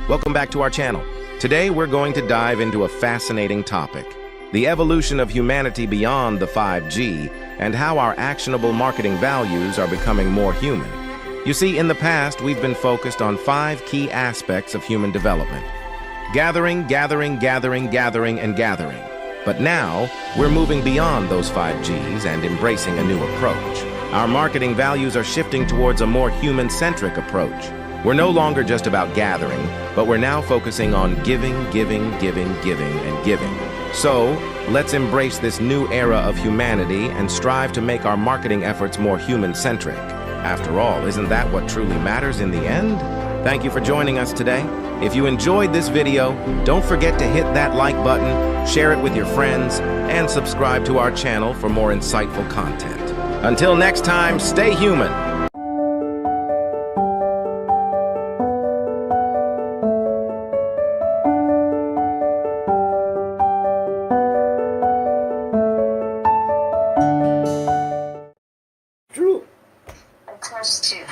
Welcome back to our channel. Today we're going to dive into a fascinating topic: the evolution of humanity beyond the 5G and how our actionable marketing values are becoming more human. You see, in the past, we've been focused on 5 key aspects of human development: gathering, gathering, gathering, gathering, and gathering. But now, we're moving beyond those 5 Gs and embracing a new approach. Our marketing values are shifting towards a more human-centric approach. We're no longer just about gathering, but we're now focusing on giving, giving, giving, giving, and giving. So, let's embrace this new era of humanity and strive to make our marketing efforts more human-centric. After all, isn't that what truly matters in the end? Thank you for joining us today. If you enjoyed this video, don't forget to hit that like button, share it with your friends, and subscribe to our channel for more insightful content. Until next time, stay human. True. I trust you.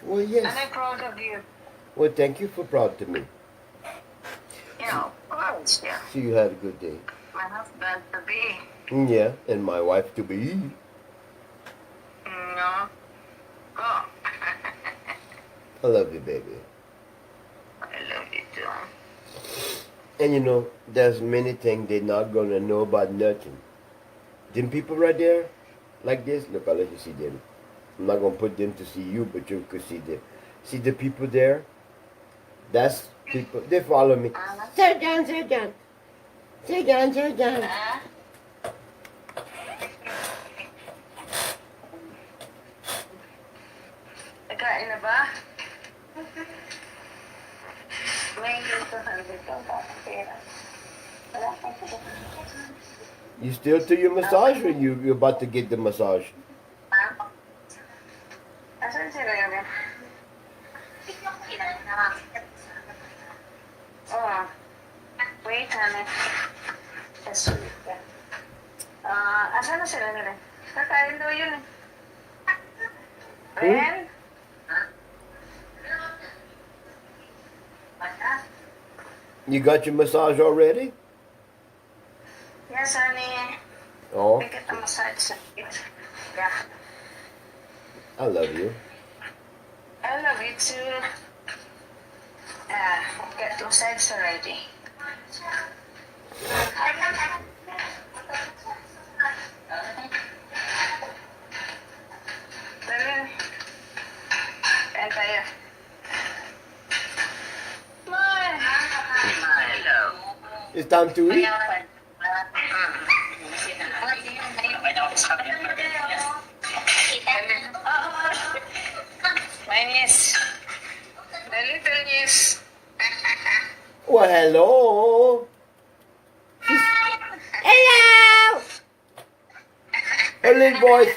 Well, And yes. I'm proud of you. Well, thank you for proud to me. You know, always, yeah. So you had a good day. My husband to be. Yeah, and my wife to be. No. Oh. I love you, baby. I love you too. And you know, there's many things they're not gonna know about nothing. Them people right there, like this, look, I'll let you see them. I'm not gonna put them to see you, but you could see them. See the people there? That's people, they follow me. Sit down, sit down. Sit down, sit down. Nagkain na ba? May gusto ka dito ba? Pera. Wala kang You still to your massage, or you're about to get the massage? Asan sila yun? Oh. Wait, honey. Just wait ka. Asan na sila nila? Kakain daw yun eh. Ren? You got your massage already? Yes, honey. Oh, We get a massage. Yeah. I love you. I love you too. Get massage already. Dali. Kain tayo. Hello. It's time to eat. My niece. The little niece. Well, hello. Hello. Her little voice.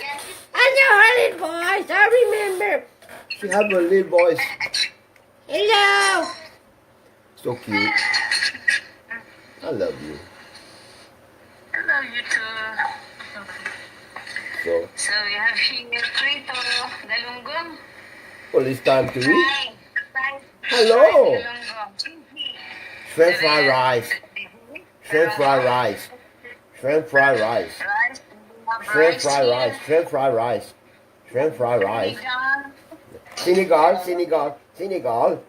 I know her little voice. I remember. She have a little voice. Hello. So cute. I love you. I love you too. So we have here Prito, Galunggong. Well, it's time to eat. Fried Hello. Galunggong. Shrimp fried rice. Shrimp fried rice. Shrimp fried rice. Rice. Shrimp fried rice. Shrimp fried rice. Shrimp fried rice. Senegal, Senegal, Senegal.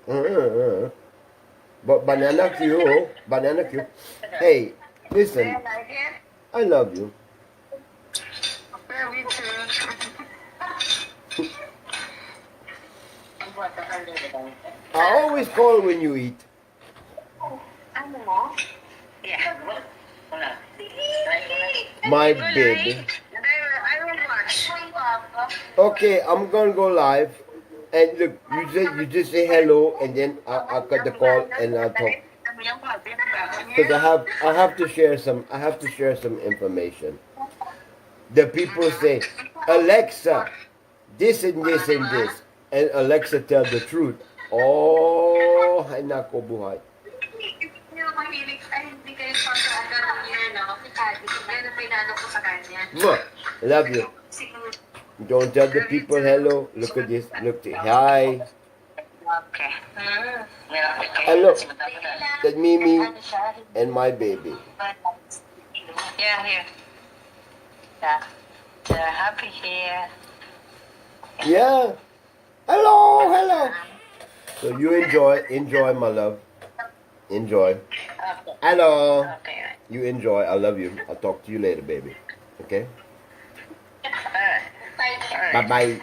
But banana Q, banana Q. Hey, listen, Like it? I love you. Love you too. I always call when you eat. Ano mo? Yeah. My baby. I will watch. Okay, I'm gonna go live. And look, you just say hello, and then I'll cut the call and I'll talk. Because I have to share some information. The people say, Alexa, this and this and this, and Alexa tell the truth. Oh, ay nako buhay. Mwah, love you. Don't tell the people hello. Look at this. Look, hi. Okay. Meron ka And look, kasi matapos. that Mimi and my baby. Yeah, here. Yeah. They're happy here. Yeah. Hello, hello. So you enjoy, my love. Enjoy. Okay. Hello. Okay. You enjoy. I love you. I'll talk to you later, baby. Okay? Alright. Bye Alright. bye.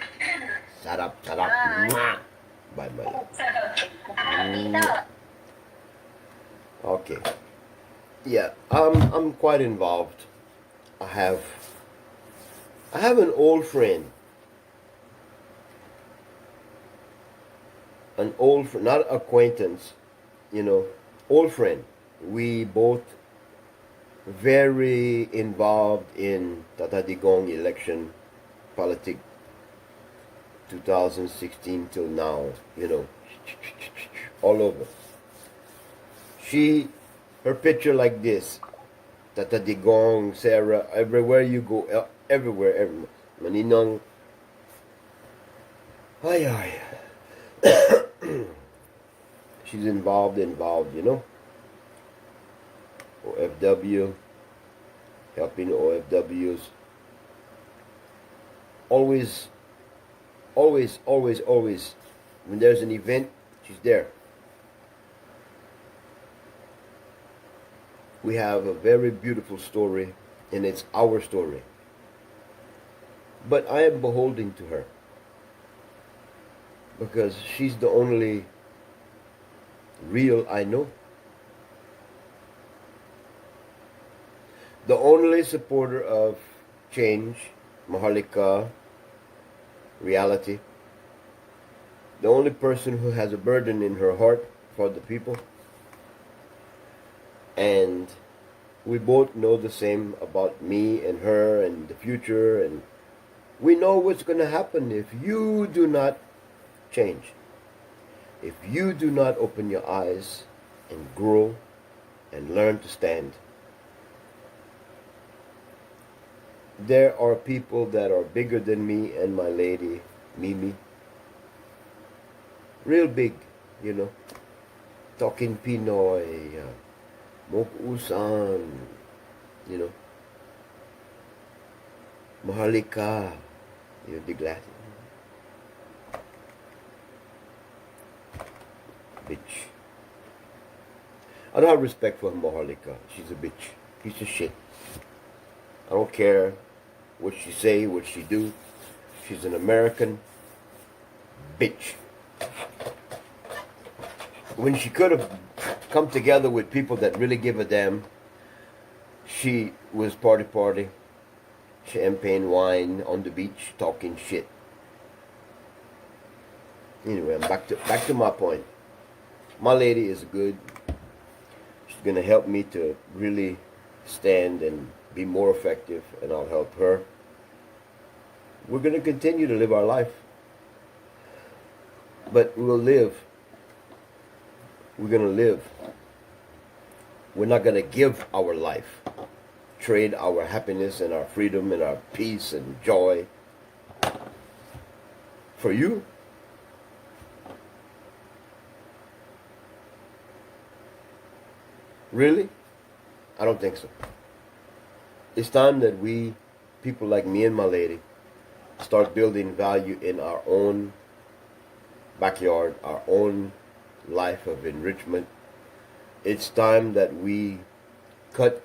Shut up, shut up. Mwah. Bye, my love. Mwah. Okay. Yeah, I'm quite involved. I have an old friend. An old friend, not acquaintance, old friend. We both very involved in Tata Digong election politics 2016 till now, all over. Her picture like this, Tata Digong, Sarah, everywhere you go, everywhere. Maninong, ay, ay. She's involved, OFW, helping OFWs. Always, always, always, always. When there's an event, she's there. We have a very beautiful story, and it's our story. But I am beholden to her because she's the only real I know. The only supporter of change, Maharlika, reality. The only person who has a burden in her heart for the people. And we both know the same about me and her and the future, and we know what's going to happen if you do not change. If you do not open your eyes and grow and learn to stand. There are people that are bigger than me and my lady, Mimi. Real big, Talking Pinoy, Mokusan, Maharlika, the glass. Bitch. I don't have respect for Maharlika. She's a bitch. Piece of shit. I don't care what she say, what she do. She's an American bitch. When she could have come together with people that really give a damn, she was party, champagne wine on the beach, talking shit. Anyway, I'm back to my point. My lady is good. She's gonna help me to really stand and be more effective, and I'll help her. We're gonna continue to live our life, but we'll live. We're gonna live. We're not gonna give our life, trade our happiness and our freedom and our peace and joy for you. Really? I don't think so. It's time that we, people like me and my lady, start building value in our own backyard, our own life of enrichment. It's time that we cut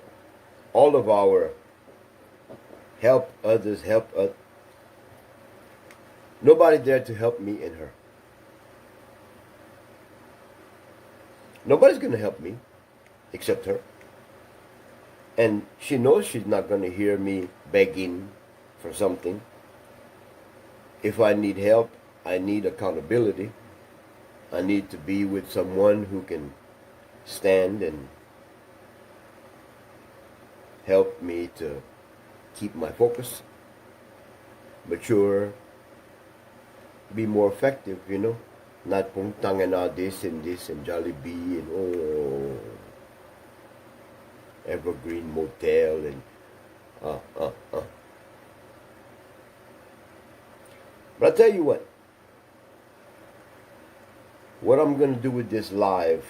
all of our help others, help us. Nobody there to help me and her. Nobody's going to help me except her. And she knows she's not going to hear me begging for something. If I need help, I need accountability. I need to be with someone who can stand and help me to keep my focus, mature, be more effective, Not puntang and this and Jollibee and Evergreen Motel and But I'll tell you what. what I'm going to do with this live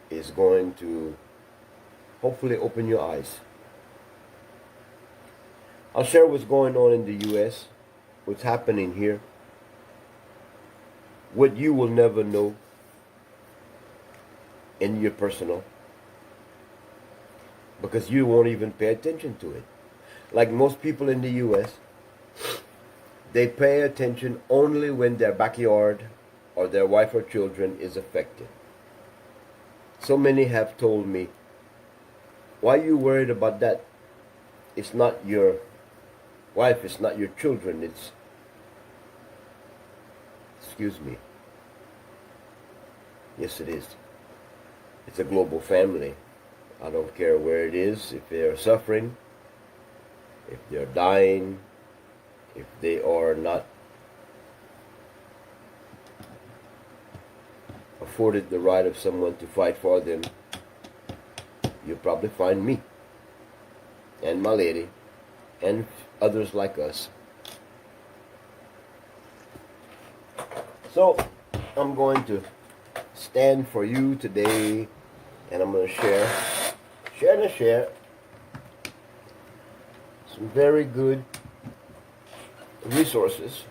is going to hopefully open your eyes. I'll share what's going on in the U.S., what's happening here, what you will never know in your personal, because you won't even pay attention to it. Like most people in the U.S., they pay attention only when their backyard or their wife or children is affected. So many have told me, why are you worried about that? It's not your wife, it's not your children, it's, excuse me, yes it is. It's a global family. I don't care where it is, if they are suffering, if they're dying, if they are not afforded the right of someone to fight for them, you'll probably find me and my lady and others like us. So I'm going to stand for you today, and I'm going to share some very good resources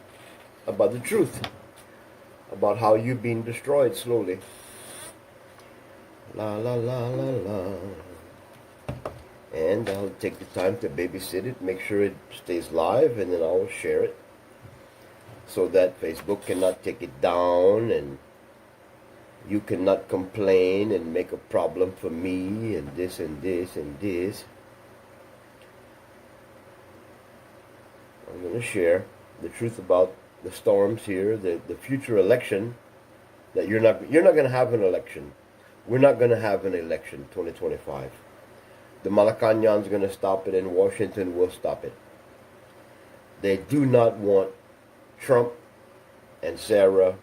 about the truth, about how you've been destroyed slowly. La la la la la. And I'll take the time to babysit it, make sure it stays live, and then I'll share it so that Facebook cannot take it down and you cannot complain and make a problem for me and this and this and this. I'm going to share the truth about the storms here, the future election, that you're not going to have an election. We're not going to have an election 2025. The Malacanang's going to stop it, and Washington will stop it. They do not want Trump and Sarah.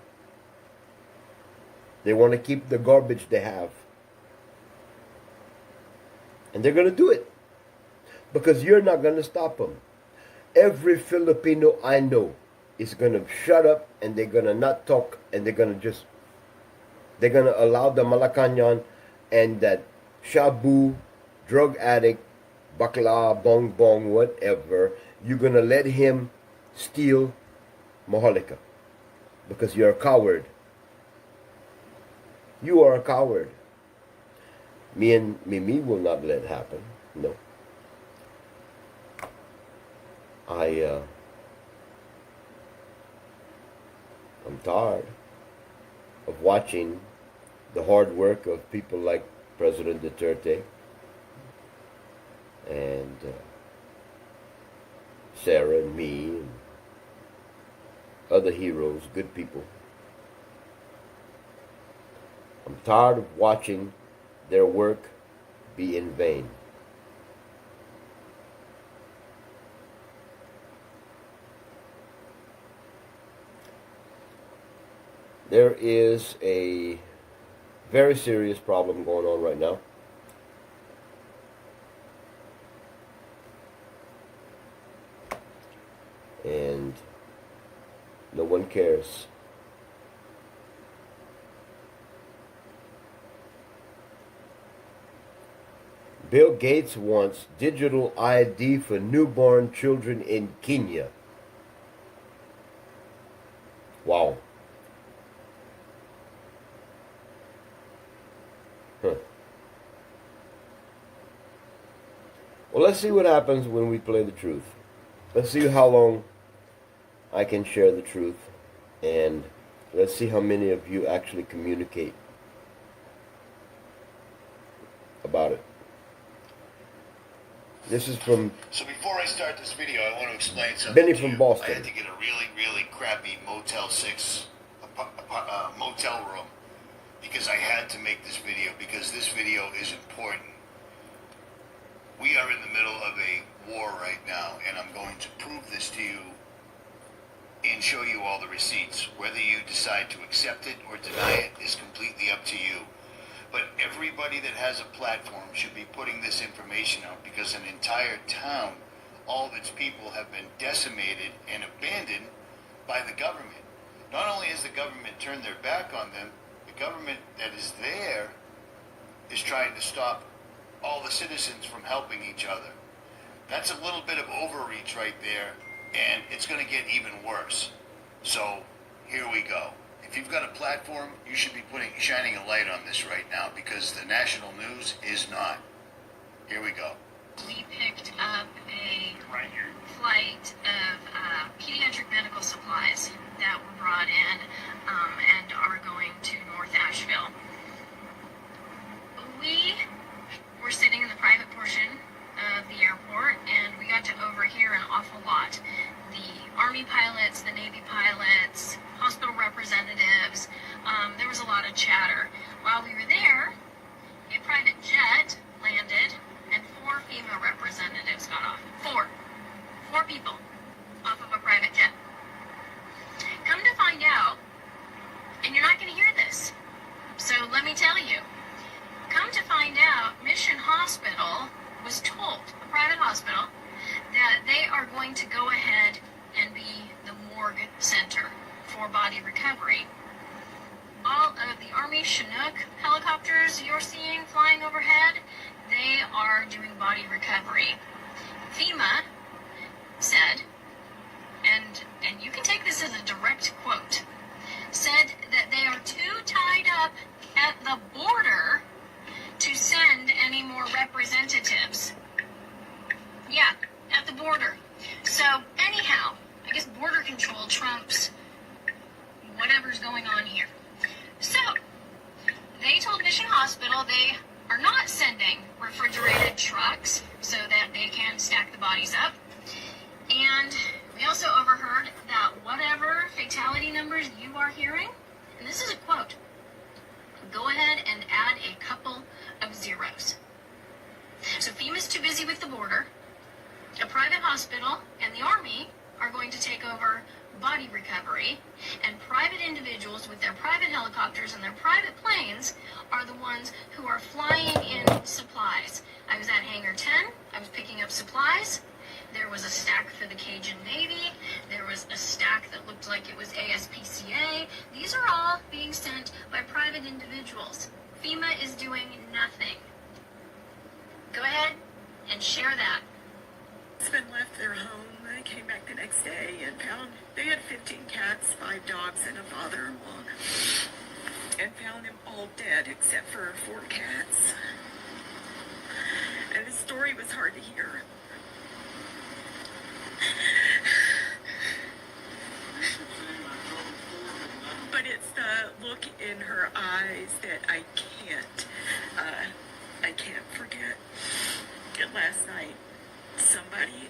They want to keep the garbage they have. And they're going to do it, because you're not going to stop them. Every Filipino I know is going to shut up, and they're going to not talk, and they're going to allow the Malacanang and that shabu, drug addict, bakla, bong bong, whatever, you're going to let him steal Maharlika, because you're a coward. You are a coward. Me and Mimi will not let it happen. No. I'm tired of watching the hard work of people like President Duterte and Sarah and me and other heroes, good people. I'm tired of watching their work be in vain. There is a very serious problem going on right now. And no one cares. Bill Gates wants digital ID for newborn children in Kenya. Wow. Well, let's see what happens when we play the truth. Let's see how long I can share the truth, and let's see how many of you actually communicate about it. This is from... So before I start this video, I want to explain something. Benny to from you. Boston. I had to get a really crappy Motel 6 motel room because I had to make this video, because this video is important. We are in the middle of a war right now, and I'm going to prove this to you and show you all the receipts. Whether you decide to accept it or deny it is completely up to you. But everybody that has a platform should be putting this information out, because an entire town, all of its people have been decimated and abandoned by the government. Not only has the government turned their back on them, the the government that is there is trying to stop all the citizens from helping each other. That's a little bit of overreach right there, and it's going to get even worse. So here we go. If you've got a platform, you should be shining a light on this right now, because the national news is not. Here we go. We picked up a flight of pediatric medical supplies that were brought in and are going to North Asheville. We were sitting in the private portion of the airport, and we got to overhear an awful lot. The Army pilots, the Navy pilots, hospital representatives, there was a lot of chatter. While we were there, a private jet landed, and 4 FEMA representatives got off. Four people off of a private jet. Come to find out, and you're not going to hear this, so let me tell you. Come to find out, Mission Hospital was told, a private hospital, that they are going to go ahead and be the morgue center for body recovery. All of the Army Chinook helicopters you're seeing flying overhead, they are doing body recovery. FEMA said, and you can take this as a direct quote, said that they are too tied up at the border to send any more representatives. Yeah, at the border. So anyhow, I guess border control trumps whatever's going on here. So, they told Mission Hospital they are not sending refrigerated trucks so that they can stack the bodies up. And we also overheard that whatever fatality numbers you are hearing, and this is a quote, go ahead and add a couple of zeros. So FEMA's too busy with the border. A private hospital and the Army are going to take over body recovery, and private individuals with their private helicopters and their private planes are the ones who are flying in supplies. I was at Hangar 10. I was picking up supplies. There was a stack for the Cajun Navy. There was a stack that looked like it was ASPCA. These are all being sent by private individuals. FEMA is doing nothing. Go ahead and share that. Husband left their home. I came back the next day and found they had 15 cats, 5 dogs, and a father-in-law, and found them all dead except for 4 cats. And the story was hard to hear. But it's the look in her eyes that I can't forget. And last night, somebody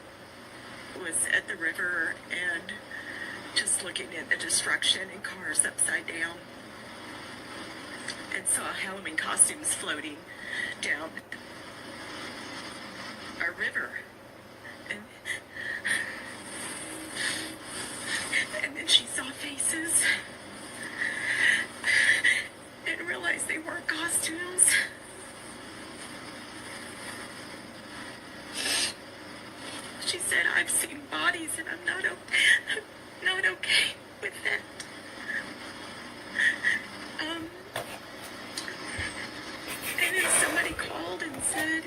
was at the river and just looking at the destruction and cars upside down, and saw Halloween costumes floating down our river. And then she saw faces and realized they weren't costumes. She said, I've seen bodies and I'm not okay with that. And then somebody called and said,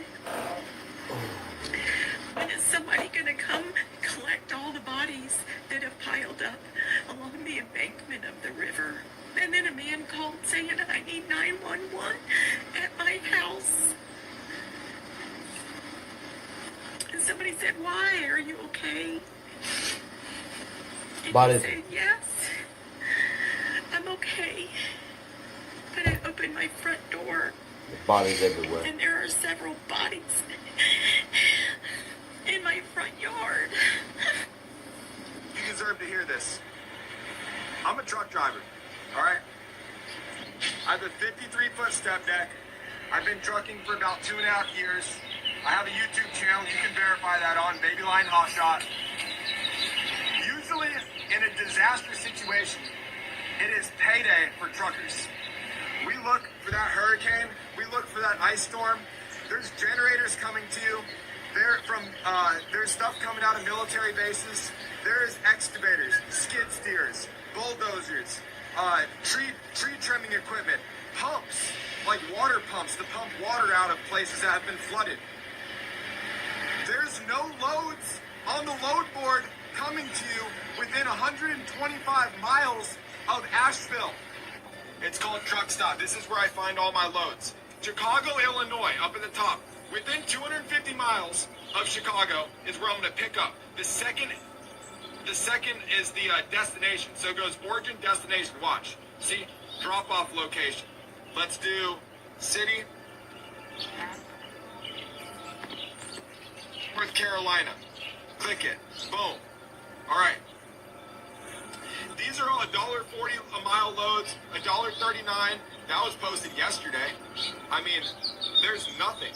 when is somebody gonna come collect all the bodies that have piled up along the embankment of the river? And then a man called saying, I need 911 at my house. And somebody said, why? Are you okay? And he said, yes, I'm okay. But I opened my front door. Bodies everywhere. And there are several bodies in my front yard. You deserve to hear this. I'm a truck driver, all right? I have a 53-foot step deck. I've been trucking for about 2.5 years. I have a YouTube channel. You can verify that on Babyline Hotshot. Usually, in a disaster situation, it is payday for truckers. We look for that hurricane. We look for that ice storm. There's generators coming to you. There's stuff coming out of military bases. There's excavators, skid steers, bulldozers, tree trimming equipment. pumps, like water pumps, to pump water out of places that have been flooded. There's no loads on the load board coming to you within 125 miles of Asheville. It's called Truck Stop. This is where I find all my loads. Chicago, Illinois, up at the top. Within 250 miles of Chicago is where I'm going to pick up. The second is the destination. So it goes origin, destination. Watch. See? Drop-off location. Let's do city. North Carolina. Click it. Boom. All right. These are all $1.40 a mile loads, $1.39. That was posted yesterday. I mean, there's nothing.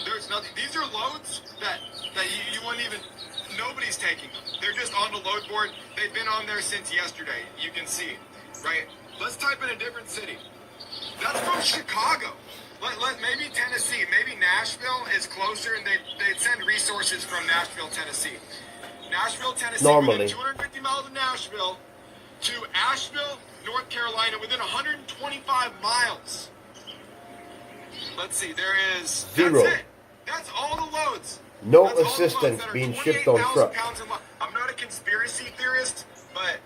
There's nothing. These are loads that you wouldn't even, nobody's taking them. They're just on the load board. They've been on there since yesterday. You can see, right? Let's type in a different city. That's from Chicago. Maybe Tennessee, maybe Nashville is closer, and they'd send resources from Nashville, Tennessee. Nashville, Tennessee, Normally. within 250 miles of Nashville, to Asheville, North Carolina, within 125 miles. Let's see, there is... Zero. That's it. That's all the loads. No That's all the loads assistance that are being shipped on 28,000 trucks. pounds of I'm not a conspiracy theorist, but,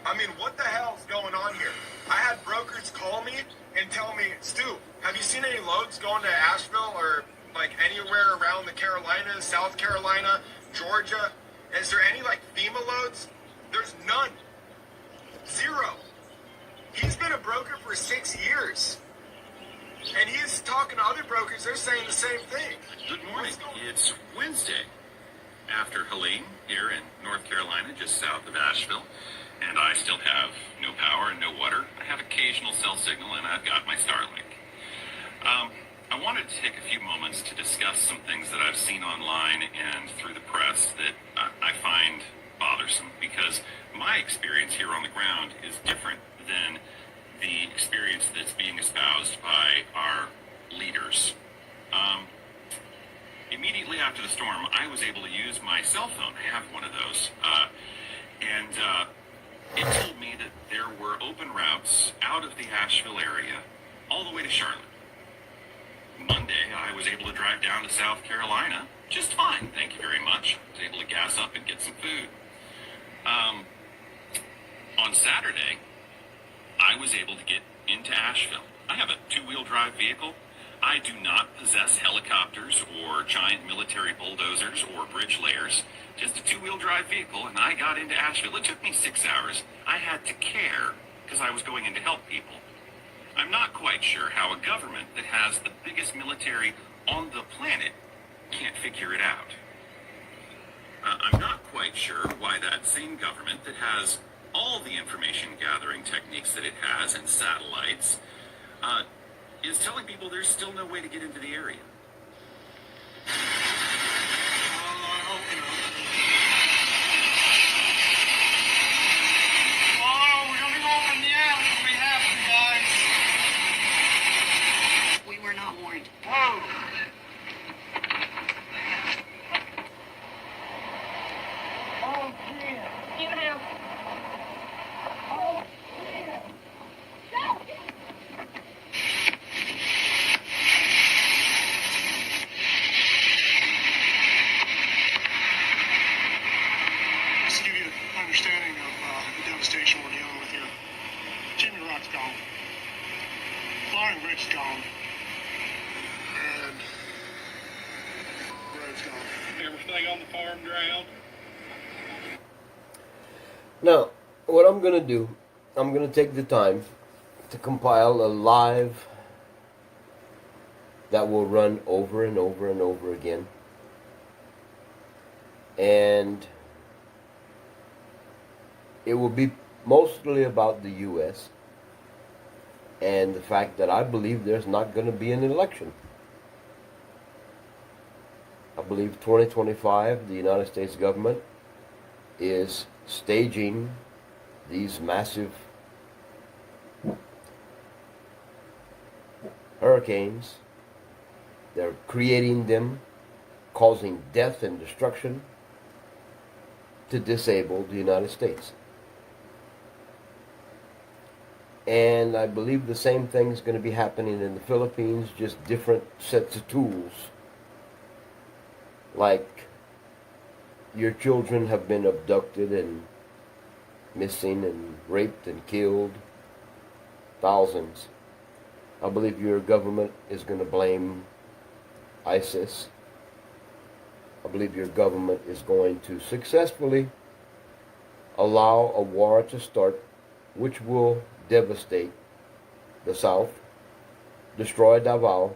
I mean, what the hell's going on here? I had brokers call me and tell me, Stu, have you seen any loads going to Asheville or, like, anywhere around the Carolinas, South Carolina, Georgia? Is there any, like, FEMA loads? There's none. Zero. He's been a broker for 6 years. And he is talking to other brokers. They're saying the same thing. Good morning. It's Wednesday after Helene here in North Carolina, just south of Asheville. And I still have no power and no water. I have occasional cell signal, and I've got my Starlink. I wanted to take a few moments to discuss some things that I've seen online and through the press that I find bothersome, because my experience here on the ground is different than the experience that's being espoused by our leaders. Immediately after the storm, I was able to use my cell phone. I have one of those. And it told me that there were open routes out of the Asheville area all the way to Charlotte. Monday, I was able to drive down to South Carolina just fine, thank you very much. I was able to gas up and get some food. On Saturday, I was able to get into Asheville. I have a two-wheel drive vehicle. I do not possess helicopters or giant military bulldozers or bridge layers. Just a two-wheel drive vehicle, and I got into Asheville. It took me 6 hours. I had to care because I was going in to help people. I'm not quite sure how a government that has the biggest military on the planet can't figure it out. I'm not quite sure why that same government that has all the information gathering techniques that it has and satellites is telling people there's still no way to get into the area. We were not warned. Just to give you an understanding of the devastation we're dealing with here. Chimney Rock's gone. Flying Bridge is gone. And the road's gone. Everything on the farm drowned. Now, what I'm going to do, I'm going to take the time to compile a live that will run over and over and over again. And it will be mostly about the U.S. and the fact that I believe there's not going to be an election. I believe 2025, the United States government is staging these massive hurricanes. They're creating them, causing death and destruction to disable the United States. And I believe the same thing is going to be happening in the Philippines, just different sets of tools. Like, your children have been abducted and missing and raped and killed. Thousands. I believe your government is going to blame ISIS. I believe your government is going to successfully allow a war to start, which will devastate the South, destroy Davao,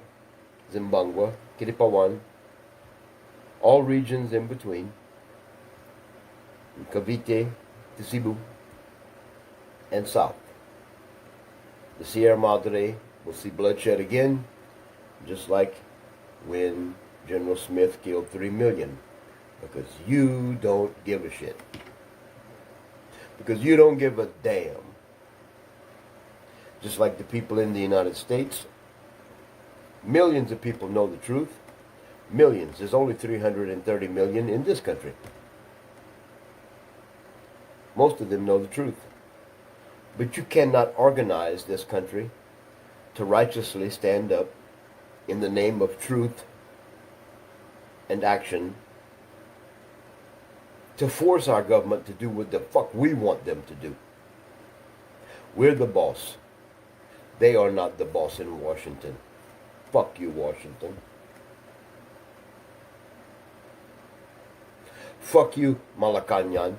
Zimbabwe, Kiripawan, all regions in between, Cavite to Cebu, and South. The Sierra Madre will see bloodshed again, just like when General Smith killed 3 million, because you don't give a shit. Because you don't give a damn. Just like the people in the United States, millions of people know the truth. Millions. There's only 330 million in this country. Most of them know the truth. But you cannot organize this country to righteously stand up in the name of truth and action to force our government to do what the fuck we want them to do. We're the boss. They are not the boss in Washington. Fuck you, Washington. Fuck you, Malacanang.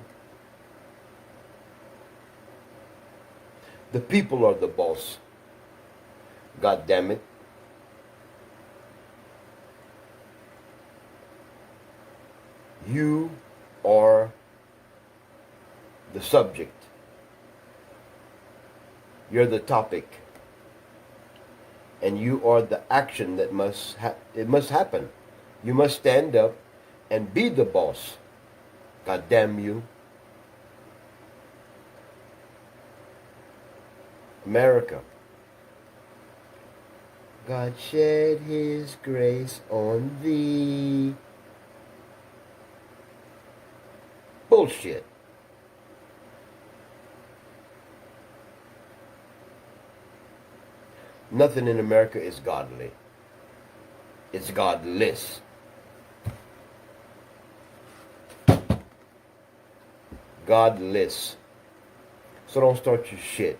The people are the boss. God damn it. You are the subject. You're the topic. And you are the action that must happen. You must stand up and be the boss. God damn you. America. God shed his grace on thee. Bullshit. Nothing in America is godly. It's godless. Godless. So don't start your shit.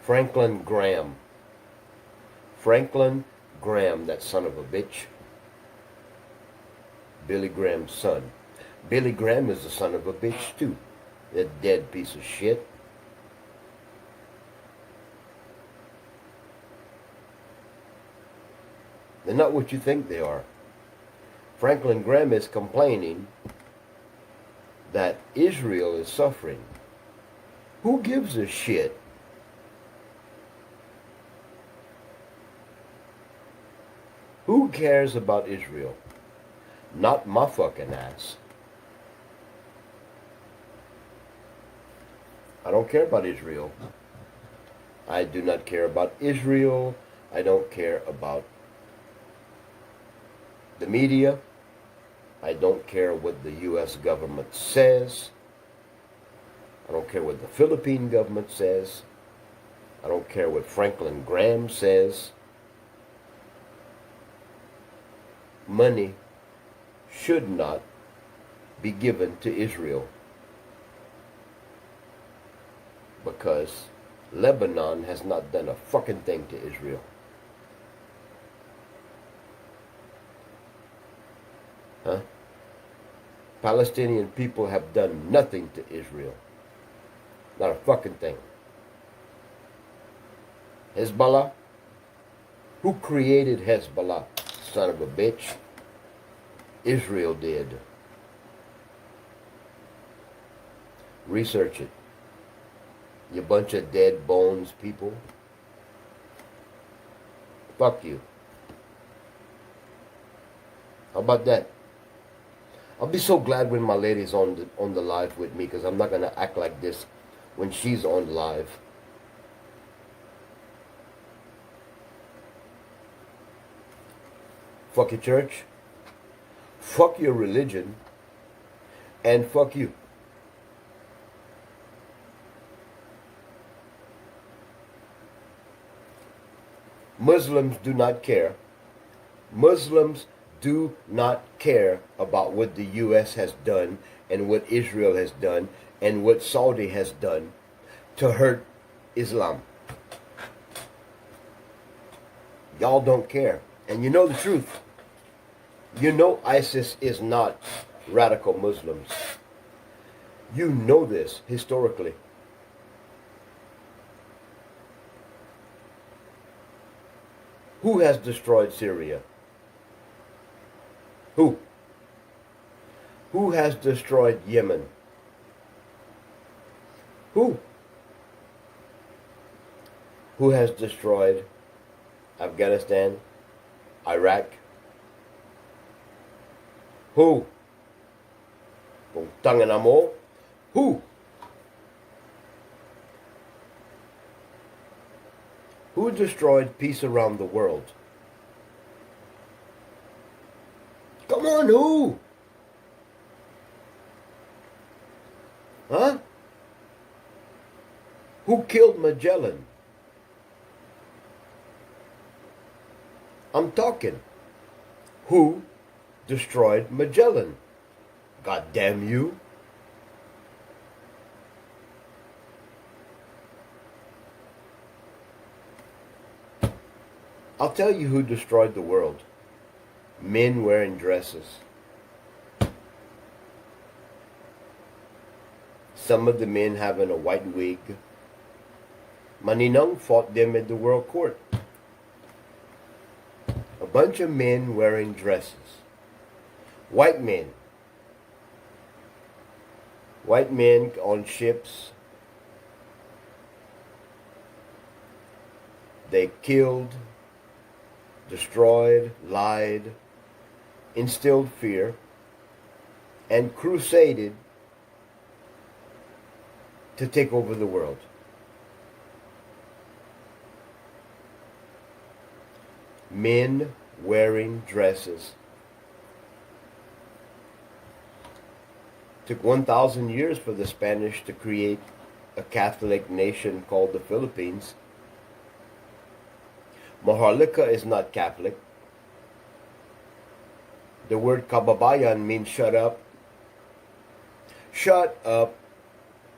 Franklin Graham. Franklin Graham, that son of a bitch. Billy Graham's son. Billy Graham is the son of a bitch too. That dead piece of shit. They're not what you think they are. Franklin Graham is complaining that Israel is suffering. Who gives a shit? Who cares about Israel? Not my fucking ass. I don't care about Israel. I do not care about Israel. I don't care about the media. I don't care what the U.S. government says. I don't care what the Philippine government says. I don't care what Franklin Graham says. Money should not be given to Israel because Lebanon has not done a fucking thing to Israel. Huh? Palestinian people have done nothing to Israel. Not a fucking thing. Hezbollah? Who created Hezbollah? Son of a bitch. Israel did. Research it. You bunch of dead bones people. Fuck you. How about that? I'll be so glad when my lady's on the live with me, because I'm not gonna act like this when she's on live. Fuck your church. Fuck your religion. And fuck you. Muslims do not care. Muslims do not care about what the U.S. has done and what Israel has done and what Saudi has done to hurt Islam. Y'all don't care. And you know the truth. You know ISIS is not radical Muslims. You know this historically. Who has destroyed Syria? Who? Who has destroyed Yemen? Who? Who has destroyed Afghanistan, Iraq? Who? Kung tangan na mo, who? Who destroyed peace around the world? Come on, who? Huh? Who killed Magellan? I'm talking. Who destroyed Magellan? God damn you. I'll tell you who destroyed the world. Men wearing dresses. Some of the men having a white wig. Maninang fought them at the World Court. A bunch of men wearing dresses. White men. White men on ships. They killed, destroyed, lied, instilled fear, and crusaded to take over the world. Men wearing dresses. Took 1,000 years for the Spanish to create a Catholic nation called the Philippines. Maharlika is not Catholic. The word kababayan means shut up. Shut up.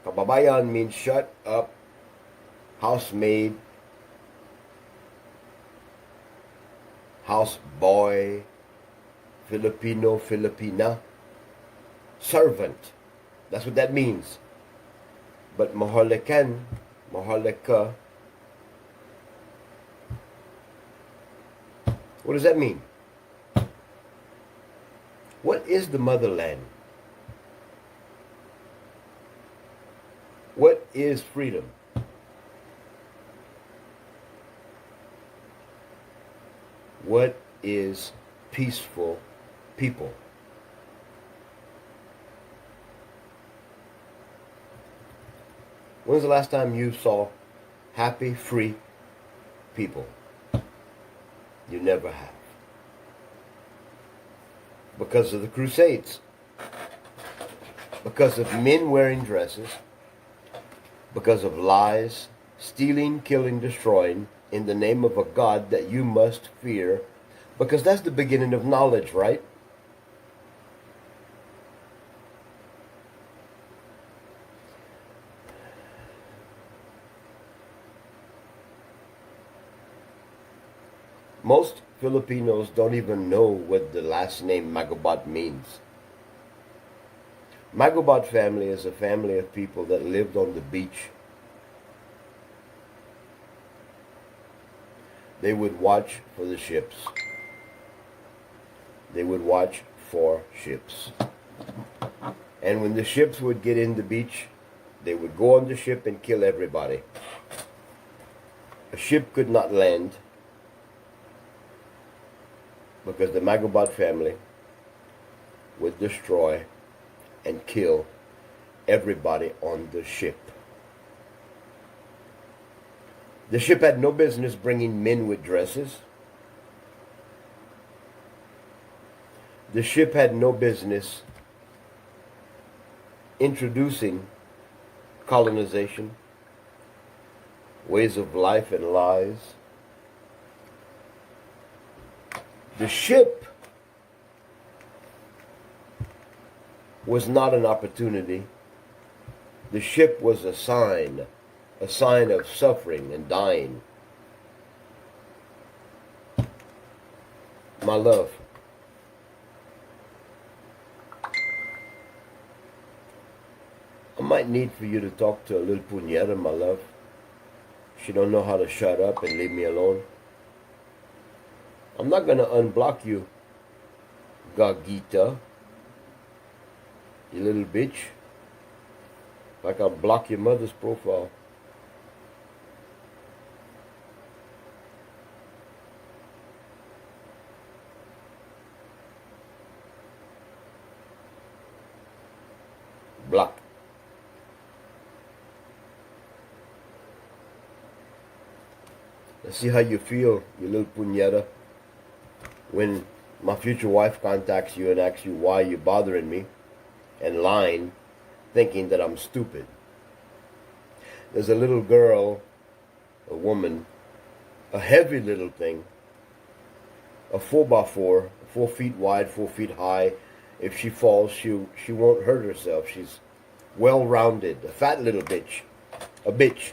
Kababayan means shut up. Housemaid. Houseboy. Filipino, Filipina. Servant. That's what that means. But Maharlikan, Maharlika, what does that mean? What is the motherland? What is freedom? What is peaceful people? When's the last time you saw happy, free people? You never have. Because of the Crusades. Because of men wearing dresses. Because of lies, stealing, killing, destroying, in the name of a God that you must fear. Because that's the beginning of knowledge, right? Most Filipinos don't even know what the last name Magobat means. Magobat family is a family of people that lived on the beach. They would watch for the ships. They would watch for ships. And when the ships would get in the beach, they would go on the ship and kill everybody. A ship could not land because the Magobat family would destroy and kill everybody on the ship. The ship had no business bringing men with dresses. The ship had no business introducing colonization, ways of life and lies, The ship was not an opportunity. The ship was a sign of suffering and dying. My love, I might need for you to talk to a little puñeta, my love. She don't know how to shut up and leave me alone. I'm not gonna unblock you, Gagita, you little bitch. Like I'll block your mother's profile. Block. Let's see how you feel, you little puñeta, when my future wife contacts you and asks you why you're bothering me and lying, thinking that I'm stupid. There's a little girl, a woman, a heavy little thing, a 4x4, 4 feet wide, 4 feet high. If she falls, she won't hurt herself. She's well-rounded, a fat little bitch, a bitch.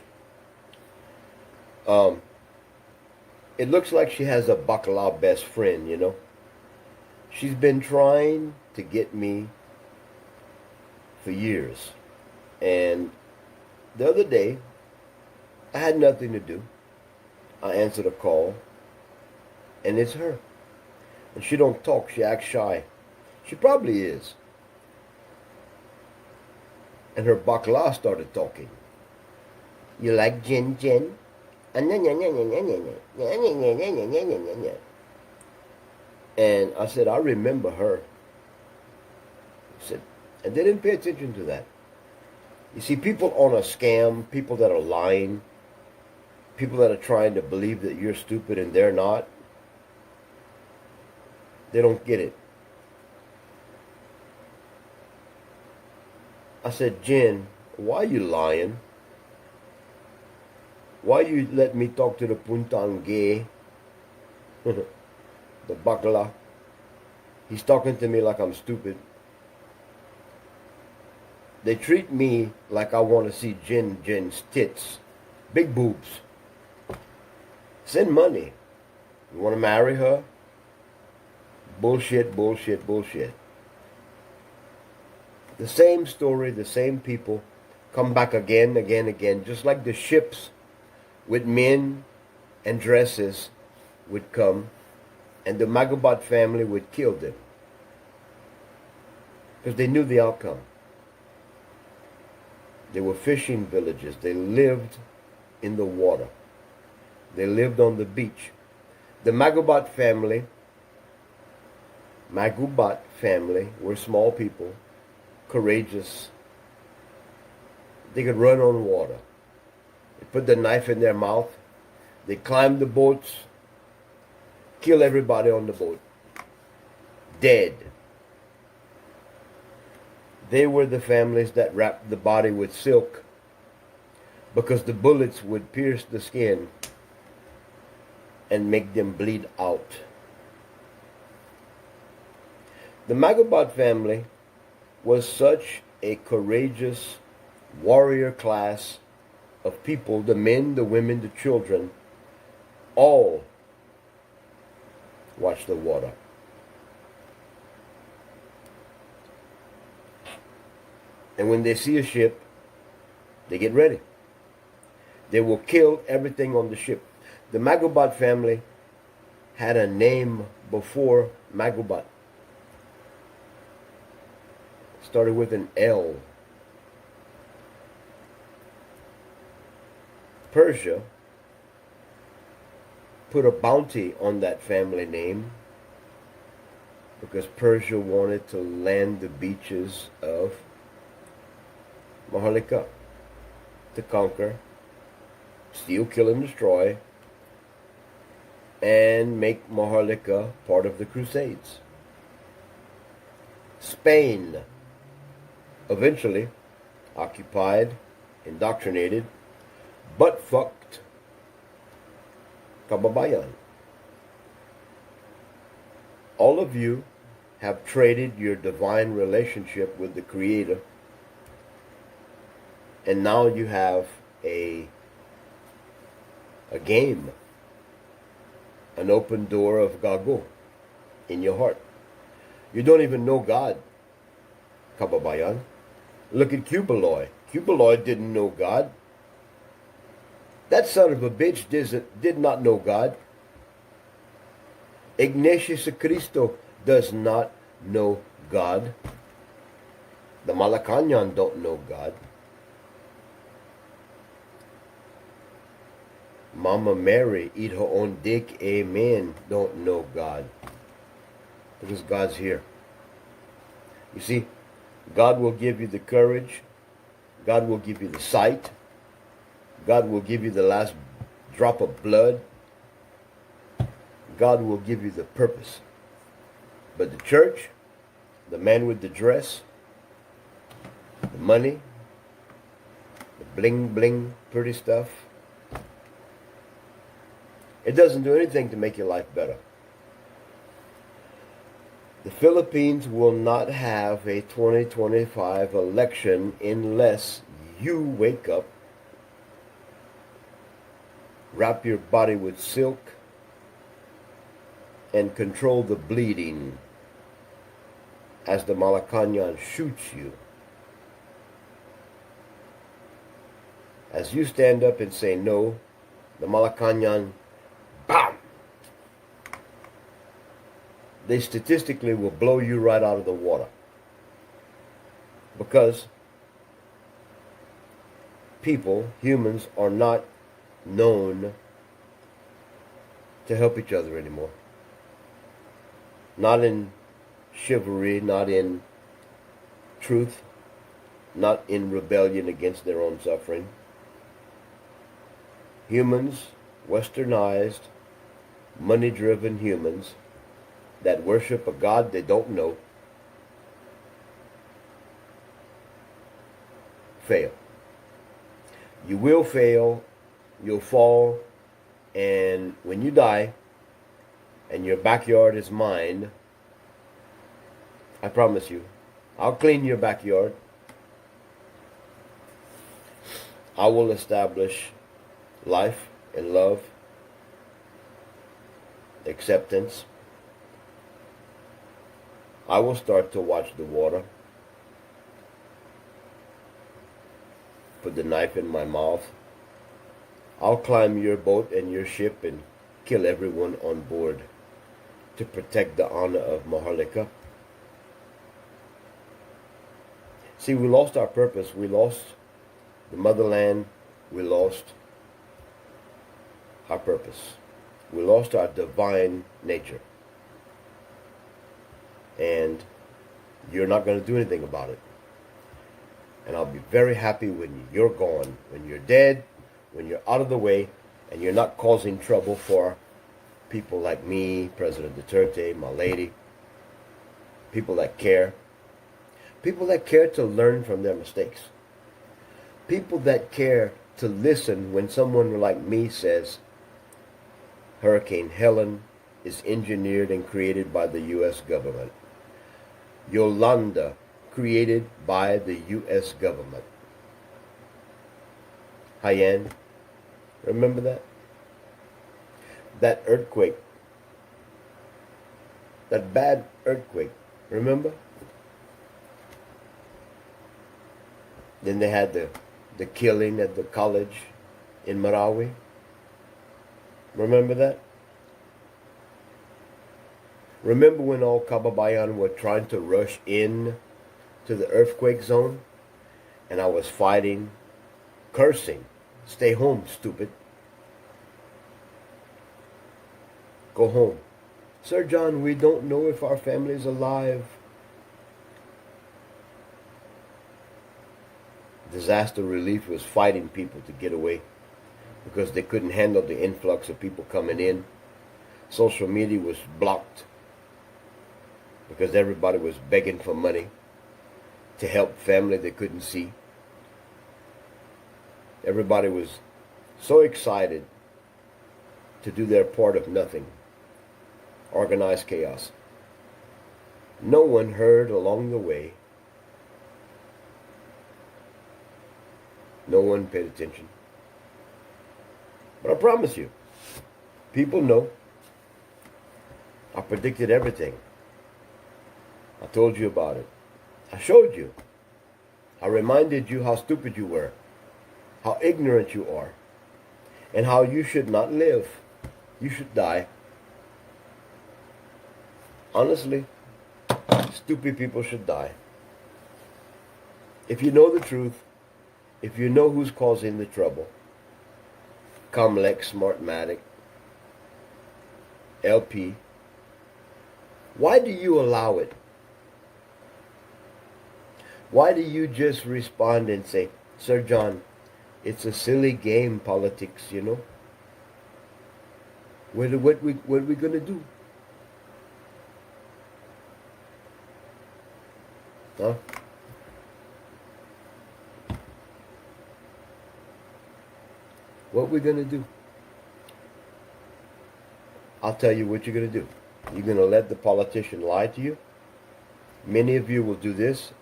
It looks like she has a bacala best friend, you know. She's been trying to get me for years. And the other day, I had nothing to do. I answered a call, and it's her. And she don't talk, she acts shy. She probably is. And her bacala started talking. You like gin, gin? And I said, I remember her. I said, and they didn't pay attention to that. You see, people on a scam, people that are lying, people that are trying to believe that you're stupid and they're not, they don't get it. I said, Jen, why are you lying? Why you let me talk to the puntan gay, the bacala? He's talking to me like I'm stupid. They treat me like I want to see Jen's tits. Big boobs. Send money. You want to marry her? Bullshit, bullshit, bullshit. The same story, the same people come back again, just like the ships with men and dresses would come, and the Magabat family would kill them because they knew the outcome. They were fishing villages. They lived in the water. They lived on the beach. The Magabat family were small people, courageous. They could run on water. They put the knife in their mouth. They climbed the boats, kill everybody on the boat. Dead. They were the families that wrapped the body with silk because the bullets would pierce the skin and make them bleed out. The Magabat family was such a courageous warrior class of people, the men, the women, the children, all watch the water. And when they see a ship, they get ready. They will kill everything on the ship. The Magabat family had a name before Magabat. Started with an L. Persia put a bounty on that family name because Persia wanted to land the beaches of Maharlika, to conquer, steal, kill, and destroy, and make Maharlika part of the Crusades. Spain eventually occupied, indoctrinated, butt-fucked Kababayan. All of you have traded your divine relationship with the Creator, and now you have a game, an open door of Gago in your heart. You don't even know God, Kababayan. Look at Cubaloy. Cubaloy didn't know God. That son of a bitch did not know God. Ignatius Cristo does not know God. The Malacanang don't know God. Mama Mary, eat her own dick, amen, don't know God. Because God's here. You see, God will give you the courage. God will give you the sight. God will give you the last drop of blood. God will give you the purpose. But the church, the man with the dress, the money, the bling bling pretty stuff, it doesn't do anything to make your life better. The Philippines will not have a 2025 election unless you wake up, wrap your body with silk, and control the bleeding as the Malacanang shoots you. As you stand up and say no, the Malacanang, bam! They statistically will blow you right out of the water. Because people, humans, are not known to help each other anymore. Not in chivalry, not in truth, not in rebellion against their own suffering. Humans, westernized, money-driven humans that worship a God they don't know, fail. You will fail, you'll fall, and when you die, and your backyard is mine, I promise you, I'll clean your backyard. I will establish life and love, acceptance. I will start to watch the water. Put the knife in my mouth. I'll climb your boat and your ship and kill everyone on board to protect the honor of Maharlika. See, we lost our purpose. We lost the motherland. We lost our purpose. We lost our divine nature. And you're not going to do anything about it. And I'll be very happy when you're gone, when you're dead, when you're out of the way, and you're not causing trouble for people like me, President Duterte, my lady, people that care to learn from their mistakes, people that care to listen when someone like me says Hurricane Helen is engineered and created by the U.S. government. Yolanda, created by the U.S. government. Haiyan, remember that? That earthquake, that bad earthquake, remember? Then they had the killing at the college in Marawi. Remember that? Remember when all Kababayan were trying to rush in to the earthquake zone? And I was fighting, cursing, stay home, stupid. Go home. Sir John, we don't know if our family is alive. Disaster relief was fighting people to get away because they couldn't handle the influx of people coming in. Social media was blocked because everybody was begging for money to help family they couldn't see. Everybody was so excited to do their part of nothing. Organized chaos. No one heard along the way. No one paid attention. But I promise you, people know. I predicted everything. I told you about it. I showed you. I reminded you how stupid you were, how ignorant you are, and how you should not live. You should die. Honestly, stupid people should die. If you know the truth, if you know who's causing the trouble, Comlex, Smartmatic, LP, why do you allow it? Why do you just respond and say, Sir John, it's a silly game, politics, you know? What we going to do? Huh? What we going to do? I'll tell you what you're going to do. You're going to let the politician lie to you. Many of you will do this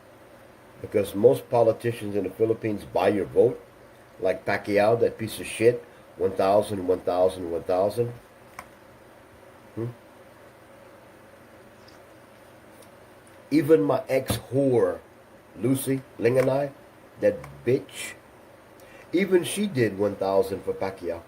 because most politicians in the Philippines buy your vote. Like Pacquiao, that piece of shit, 1,000, 1,000, 1,000. Even my ex-whore, Lucy Linganay, that bitch, even she did 1,000 for Pacquiao.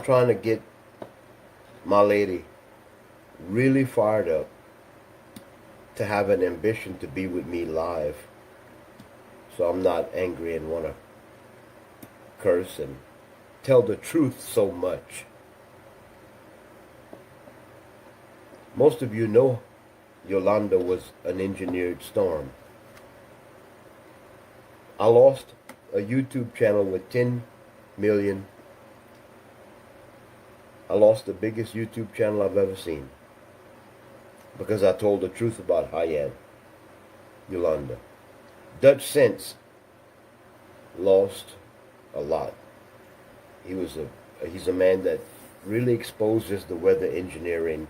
Trying to get my lady really fired up to have an ambition to be with me live, so I'm not angry and want to curse and tell the truth so much. Most of you know Yolanda was an engineered storm. I lost a YouTube channel with 10 million. I lost the biggest YouTube channel I've ever seen because I told the truth about Hayat, Yolanda. Dutch Sense lost a lot. He's a man that really exposes the weather engineering.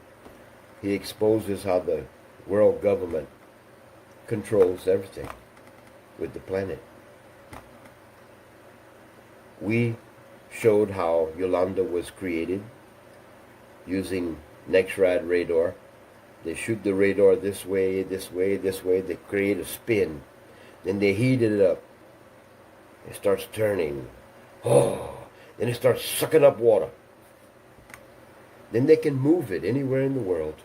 He exposes how the world government controls everything with the planet. We showed how Yolanda was created using NEXRAD radar. They shoot the radar this way, this way, this way. They create a spin. Then they heat it up. It starts turning. Oh, then it starts sucking up water. Then they can move it anywhere in the world.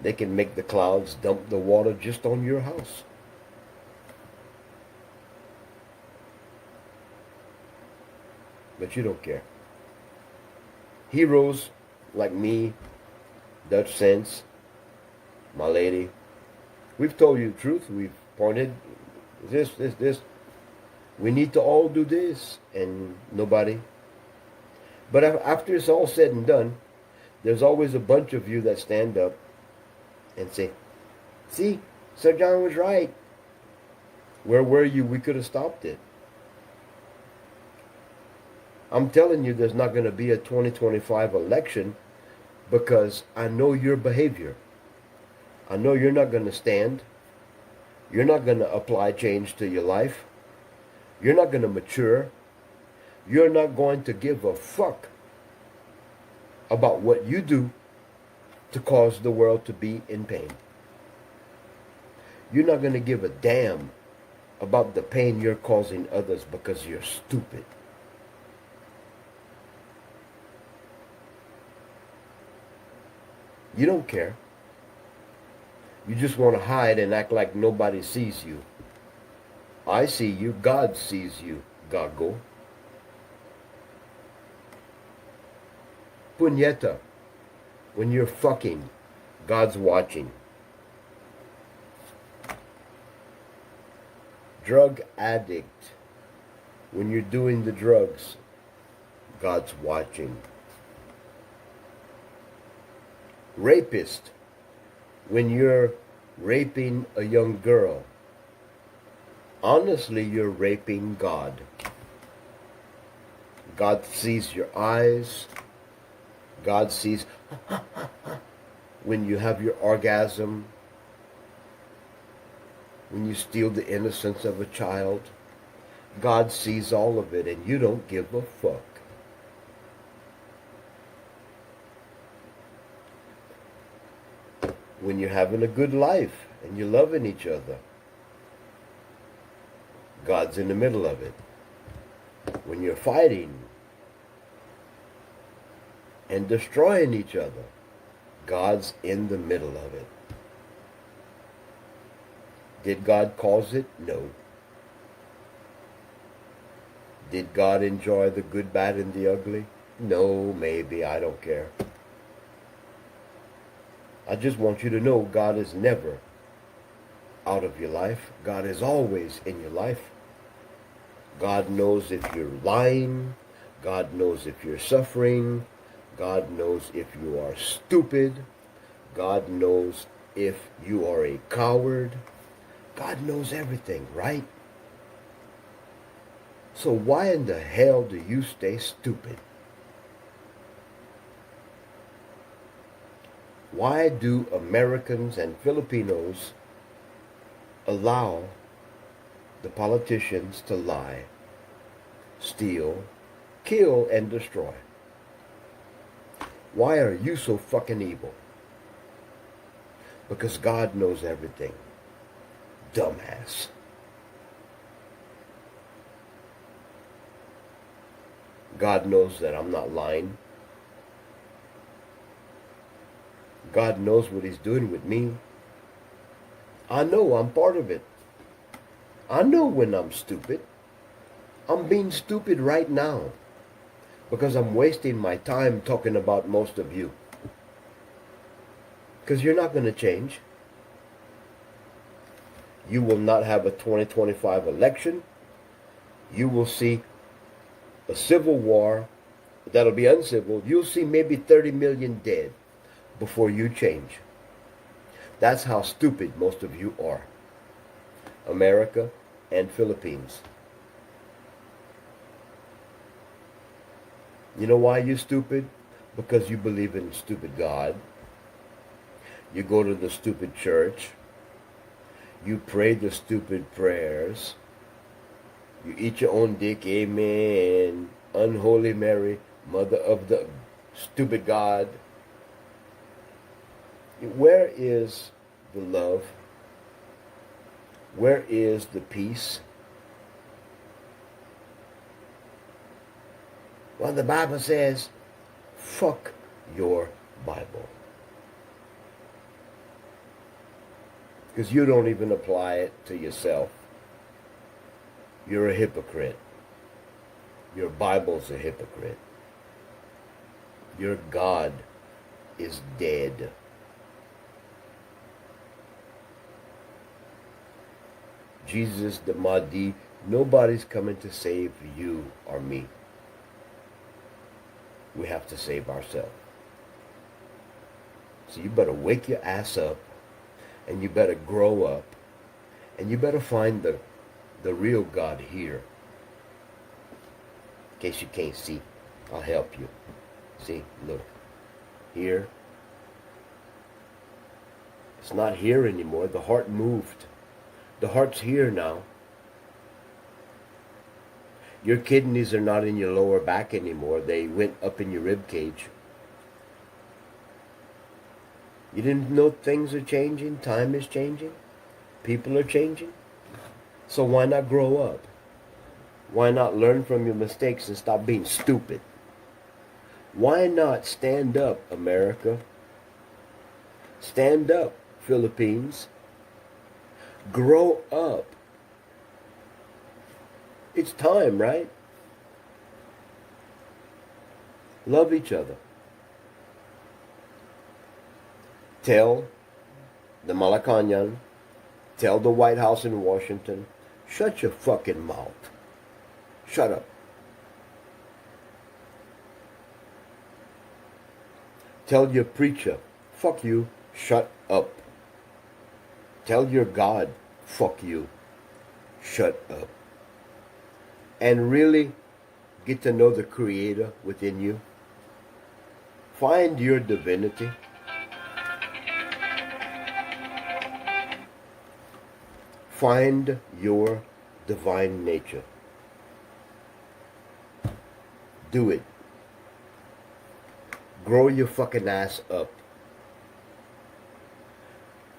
They can make the clouds dump the water just on your house. But you don't care. Heroes like me, Dutch Sense, my lady, we've told you the truth. We've pointed this. We need to all do this, and nobody. But after it's all said and done, there's always a bunch of you that stand up and say, see, Sir John was right. Where were you? We could have stopped it. I'm telling you, there's not going to be a 2025 election because I know your behavior. I know you're not going to stand. You're not going to apply change to your life. You're not going to mature. You're not going to give a fuck about what you do to cause the world to be in pain. You're not going to give a damn about the pain you're causing others because you're stupid. You don't care. You just want to hide and act like nobody sees you. I see you. God sees you, Gago. Punyeta. When you're fucking, God's watching. Drug addict. When you're doing the drugs, God's watching. Rapist. When you're raping a young girl, honestly, you're raping God. God sees your eyes. God sees when you have your orgasm, when you steal the innocence of a child. God sees all of it, and you don't give a fuck. When you're having a good life and you're loving each other, God's in the middle of it. When you're fighting and destroying each other, God's in the middle of it. Did God cause it? No. Did God enjoy the good, bad, and the ugly? No, maybe. I don't care. I just want you to know God is never out of your life. God is always in your life. God knows if you're lying. God knows if you're suffering. God knows if you are stupid. God knows if you are a coward. God knows everything, right? So why in the hell do you stay stupid? Why do Americans and Filipinos allow the politicians to lie, steal, kill, and destroy? Why are you so fucking evil? Because God knows everything. Dumbass. God knows that I'm not lying. God knows what He's doing with me. I know I'm part of it. I know when I'm stupid. I'm being stupid right now because I'm wasting my time talking about most of you. Because you're not going to change. You will not have a 2025 election. You will see a civil war that'll be uncivil. You'll see maybe 30 million dead before you change. That's how stupid most of you are. America and Philippines. You know why you're stupid? Because you believe in stupid God. You go to the stupid church. You pray the stupid prayers. You eat your own dick, amen. Unholy Mary, mother of the stupid God. Where is the love? Where is the peace? Well, the Bible says, fuck your Bible. Because you don't even apply it to yourself. You're a hypocrite. Your Bible's a hypocrite. Your God is dead. Jesus the Mahdi, nobody's coming to save you or me. We have to save ourselves. So you better wake your ass up, and you better grow up, and you better find the real God here. In case you can't see, I'll help you. See, look. Here. It's not here anymore. The heart moved. The heart's here now. Your kidneys are not in your lower back anymore. They went up in your rib cage. You didn't know things are changing? Time is changing? People are changing? So why not grow up? Why not learn from your mistakes and stop being stupid? Why not stand up, America? Stand up, Philippines. Grow up. It's time, right? Love each other. Tell the Malacanang, tell the White House in Washington, shut your fucking mouth. Shut up. Tell your preacher, fuck you, shut up. Tell your God, fuck you, shut up and really get to know the Creator within you. Find your divinity. Find your divine nature. Do it. Grow your fucking ass up.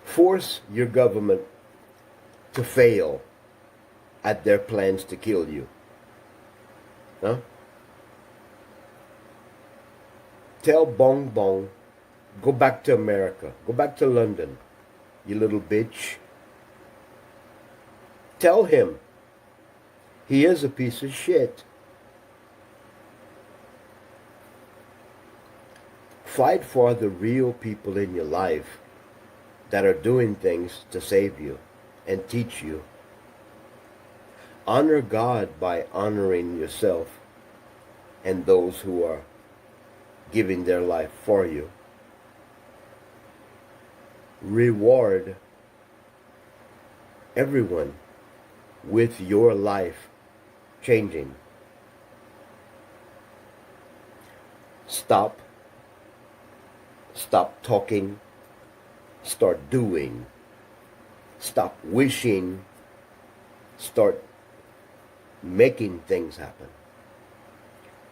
Force your government to fail at their plans to kill you. Huh? Tell Bong Bong, go back to America. Go back to London, you little bitch. Tell him he is a piece of shit. Fight for the real people in your life that are doing things to save you and teach you. Honor God by honoring yourself and those who are giving their life for you. Reward everyone with your life changing. Stop talking, start doing. Stop wishing, start making things happen.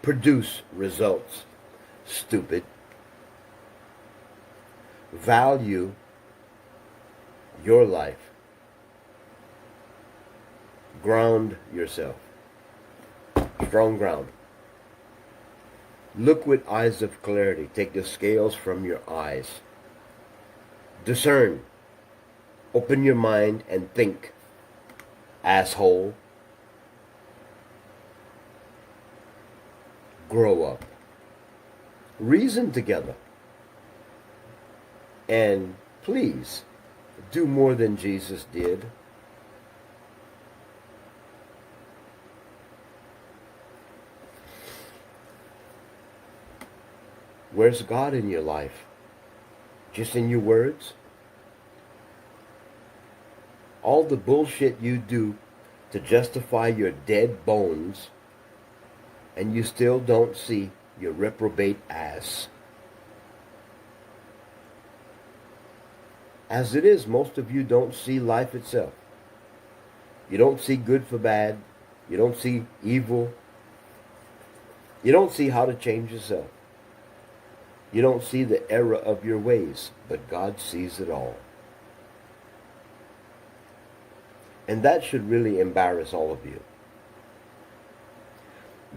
Produce results, stupid. Value your life. Ground yourself. Strong ground. Look with eyes of clarity. Take the scales from your eyes. Discern. Open your mind and think. Asshole. Grow up. Reason together. And please, do more than Jesus did. Where's God in your life? Just in your words? All the bullshit you do to justify your dead bones, and you still don't see your reprobate ass. As it is, most of you don't see life itself. You don't see good for bad. You don't see evil. You don't see how to change yourself. You don't see the error of your ways, but God sees it all. And that should really embarrass all of you.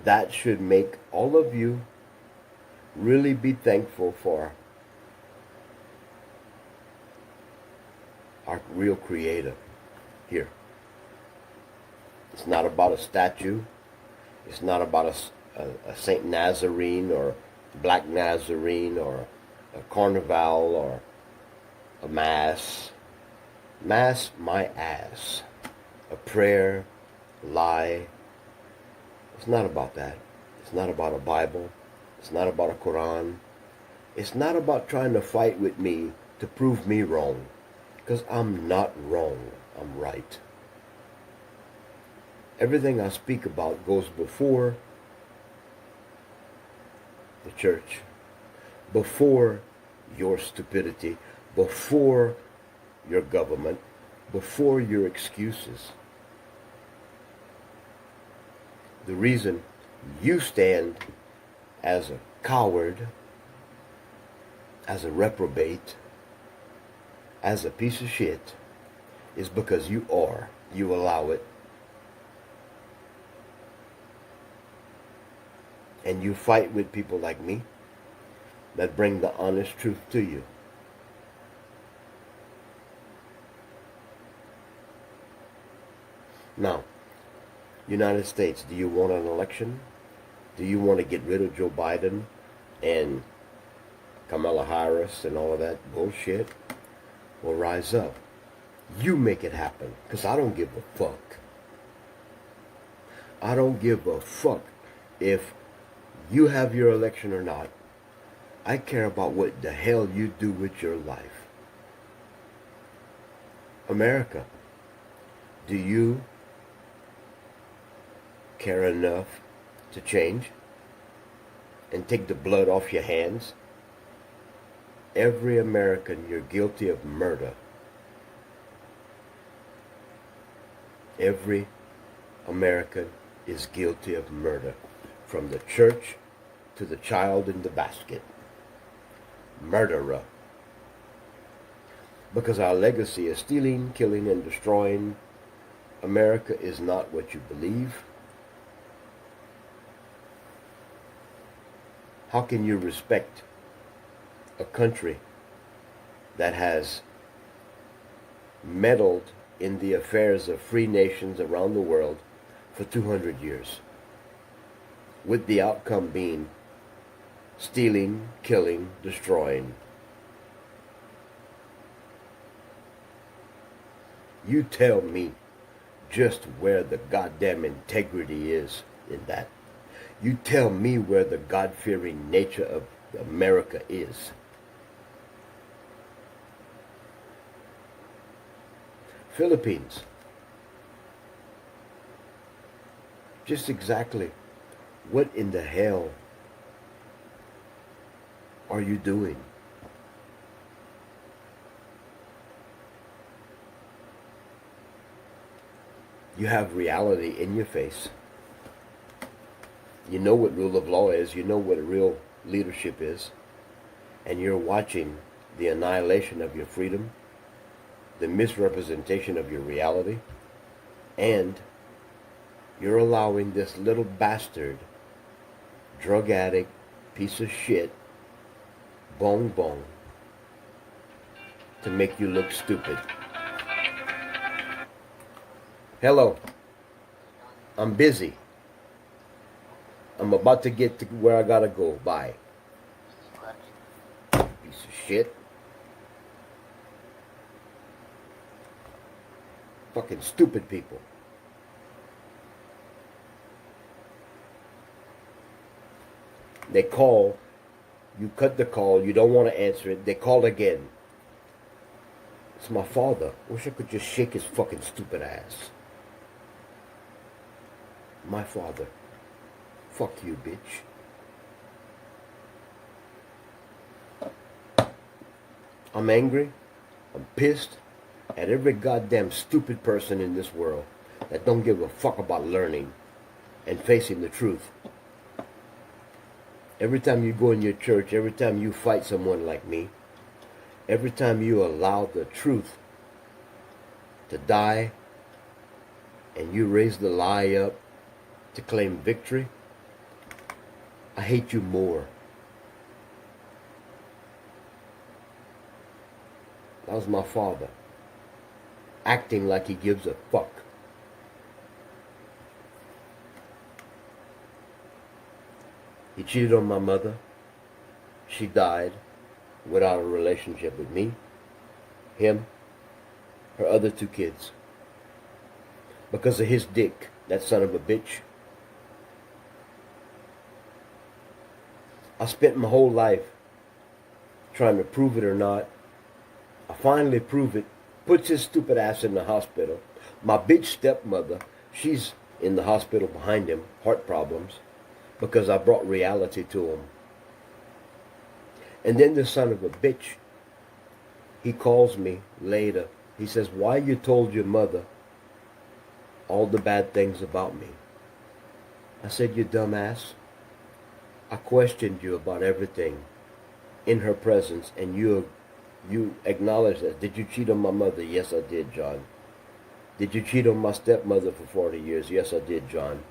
That should make all of you really be thankful for our real Creator here. It's not about a statue. It's not about a Saint Nazarene or Black Nazarene or a carnival or a mass. Mass my ass. A prayer, lie. It's not about that. It's not about a Bible. It's not about a Quran. It's not about trying to fight with me to prove me wrong. Because I'm not wrong. I'm right. Everything I speak about goes before the church, before your stupidity, before your government, before your excuses. The reason you stand as a coward, as a reprobate, as a piece of shit, is because you allow it. And you fight with people like me that bring the honest truth to you. Now, United States, do you want an election? Do you want to get rid of Joe Biden and Kamala Harris and all of that bullshit? Well, rise up. You make it happen, because I don't give a fuck. I don't give a fuck if you have your election or not. I care about what the hell you do with your life. America, do you care enough to change and take the blood off your hands? Every American, you're guilty of murder. Every American is guilty of murder, from the church to the child in the basket. Murderer. Because our legacy is stealing, killing, and destroying. America is not what you believe. How can you respect a country that has meddled in the affairs of free nations around the world for 200 years, with the outcome being stealing, killing, destroying? You tell me just where the goddamn integrity is in that. You tell me where the God-fearing nature of America is. Philippines. Just exactly what in the hell are you doing? You have reality in your face. You know what rule of law is. You know what real leadership is. And you're watching the annihilation of your freedom, the misrepresentation of your reality, and you're allowing this little bastard, drug addict, piece of shit, bong bong, to make you look stupid. Hello. I'm busy. I'm about to get to where I gotta go. Bye. Piece of shit. Fucking stupid people. They call. You cut the call. You don't want to answer it. They call again. It's my father. Wish I could just shake his fucking stupid ass. My father. Fuck you, bitch. I'm angry. I'm pissed at every goddamn stupid person in this world that don't give a fuck about learning and facing the truth. Every time you go in your church, every time you fight someone like me, every time you allow the truth to die and you raise the lie up to claim victory, I hate you more. That was my father, acting like he gives a fuck. He cheated on my mother. She died without a relationship with me, him, her other two kids. Because of his dick, that son of a bitch. I spent my whole life trying to prove it or not. I finally prove it. Puts his stupid ass in the hospital. My bitch stepmother, she's in the hospital behind him, heart problems, because I brought reality to him. And then the son of a bitch, he calls me later. He says, why you told your mother all the bad things about me? I said, you dumbass. I questioned you about everything in her presence, and you acknowledged that. Did you cheat on my mother? Yes, I did, John. Did you cheat on my stepmother for 40 years? Yes, I did, John.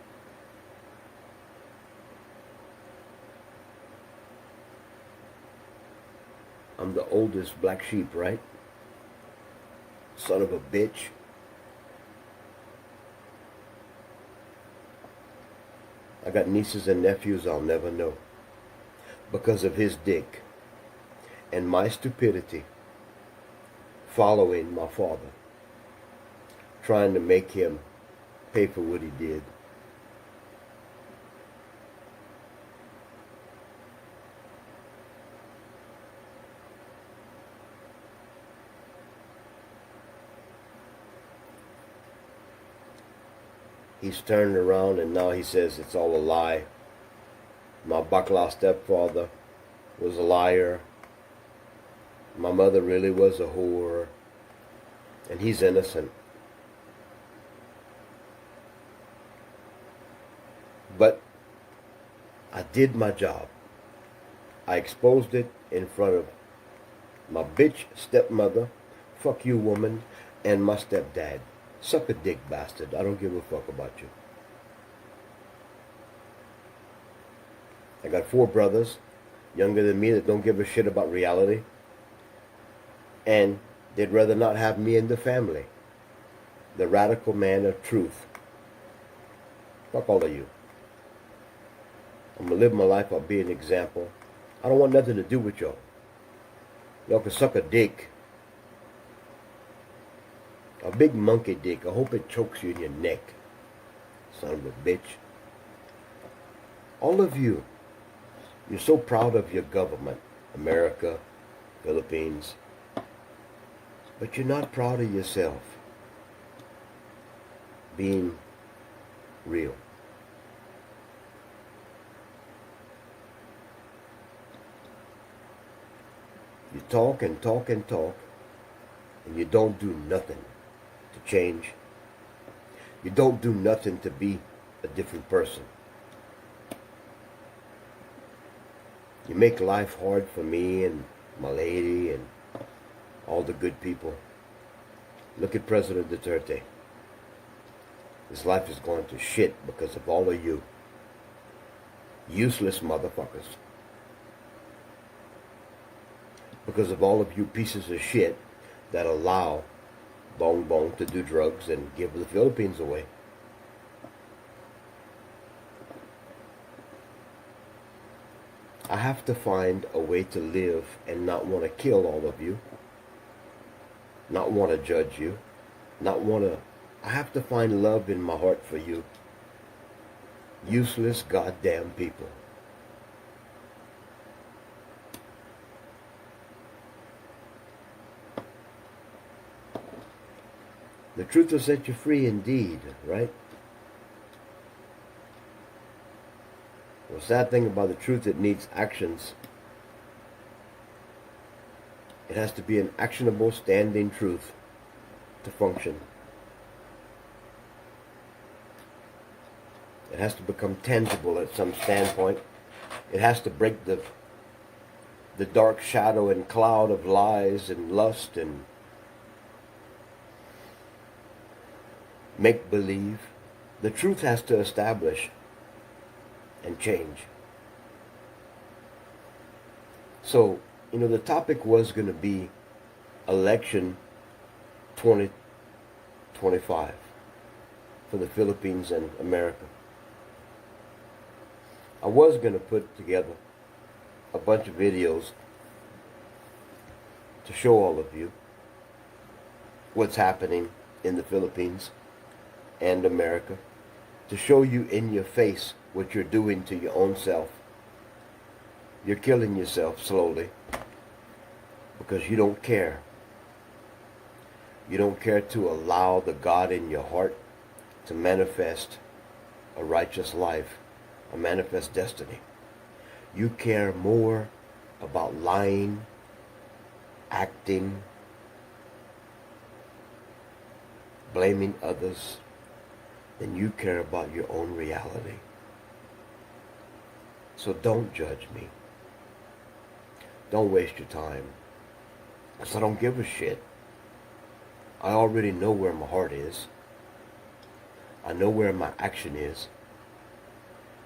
I'm the oldest black sheep, right? Son of a bitch. I got nieces and nephews I'll never know because of his dick and my stupidity following my father, trying to make him pay for what he did. he's turned around and now he says it's all a lie. My bakla stepfather was a liar. My mother really was a whore. And he's innocent. But I did my job. I exposed it in front of my bitch stepmother, fuck you woman, and my stepdad. Suck a dick, bastard. I don't give a fuck about you. I got 4 brothers younger than me that don't give a shit about reality. And they'd rather not have me in the family. The radical man of truth. Fuck all of you. I'm going to live my life. I'll be an example. I don't want nothing to do with y'all. Y'all can suck a dick. A big monkey dick. I hope it chokes you in your neck. Son of a bitch. All of you. You're so proud of your government. America, Philippines. But you're not proud of yourself. Being real. You talk and talk and talk, and you don't do nothing to change. You don't do nothing to be a different person. You make life hard for me and my lady and all the good people. Look at President Duterte. His life is going to shit because of all of you. Useless motherfuckers. Because of all of you pieces of shit that allow Bong Bong to do drugs and give the Philippines away. I have to find a way to live and not want to kill all of you. Not want to judge you. Not want to... I have to find love in my heart for you. Useless goddamn people. The truth will set you free indeed, right? The sad thing about the truth, it needs actions. It has to be an actionable, standing truth to function. It has to become tangible at some standpoint. It has to break the dark shadow and cloud of lies and lust and make-believe. The truth has to establish and change. So, the topic was going to be election 2025 for the Philippines and America. I was going to put together a bunch of videos to show all of you what's happening in the Philippines and America, to show you in your face what you're doing to your own self. You're killing yourself slowly because you don't care. You don't care to allow the God in your heart to manifest a righteous life, a manifest destiny. You care more about lying, acting, blaming others, than you care about your own reality. So don't judge me. Don't waste your time. Because I don't give a shit. I already know where my heart is. I know where my action is.